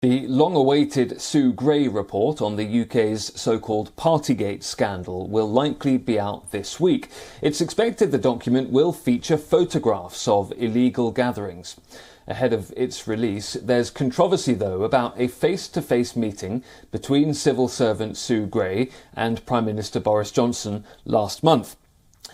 The long-awaited Sue Gray report on the UK's so-called Partygate scandal will likely be out this week. It's expected the document will feature photographs of illegal gatherings. Ahead of its release, there's controversy, though, about a face-to-face meeting between civil servant Sue Gray and Prime Minister Boris Johnson last month.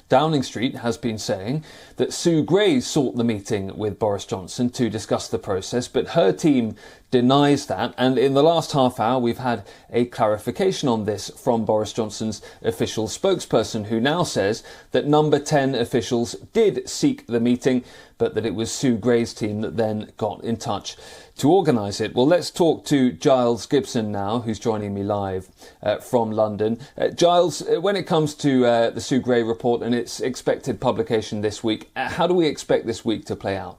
Downing Street has been saying that Sue Gray sought the meeting with Boris Johnson to discuss the process, but her team denies that. And in the last half hour, we've had a clarification on this from Boris Johnson's official spokesperson, who now says that number 10 officials did seek the meeting, but that it was Sue Gray's team that then got in touch to organise it. Well, let's talk to Giles Gibson now, who's joining me live from London. Giles, when it comes to the Sue Gray report and its expected publication this week, how do we expect this week to play out?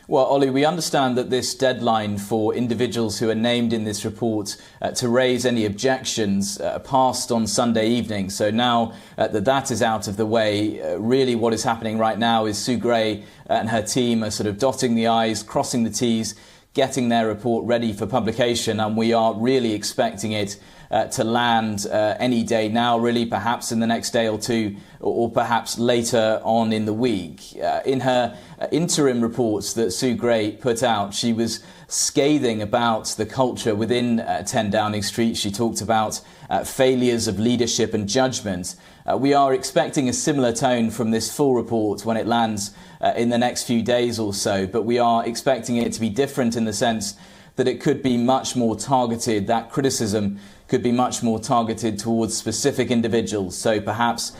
Well, Ollie, we understand that this deadline for individuals who are named in this report to raise any objections passed on Sunday evening. So now that is out of the way, really what is happening right now is Sue Gray and her team are sort of dotting the I's, crossing the T's, getting their report ready for publication, and we are really expecting it to land any day now, really, perhaps in the next day or two, or perhaps later on in the week. In her interim reports that Sue Gray put out, she was scathing about the culture within 10 Downing Street. She talked about failures of leadership and judgment. We are expecting a similar tone from this full report when it lands in the next few days or so, but we are expecting it to be different in the sense that it could be much more targeted. That criticism could be much more targeted towards specific individuals. So perhaps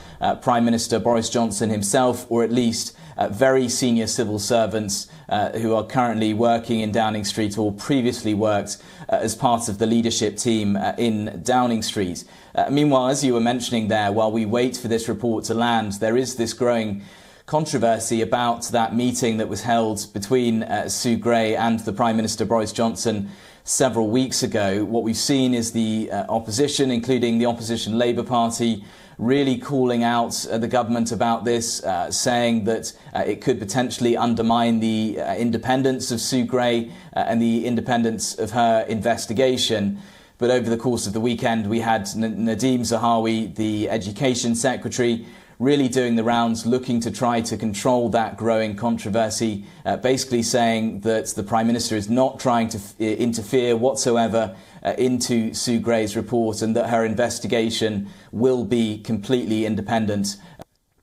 Prime Minister Boris Johnson himself, or at least very senior civil servants who are currently working in Downing Street or previously worked as part of the leadership team in Downing Street. Meanwhile, as you were mentioning there, while we wait for this report to land, there is this growing controversy about that meeting that was held between Sue Gray and the Prime Minister Boris Johnson several weeks ago. What we've seen is the opposition, including the opposition Labour Party, really calling out the government about this, saying that it could potentially undermine the independence of Sue Gray and the independence of her investigation. But over the course of the weekend, we had Nadhim Zahawi, the Education Secretary, really doing the rounds, looking to try to control that growing controversy, basically saying that the Prime Minister is not trying to interfere whatsoever into Sue Gray's report and that her investigation will be completely independent.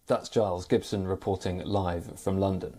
That's Giles Gibson reporting live from London.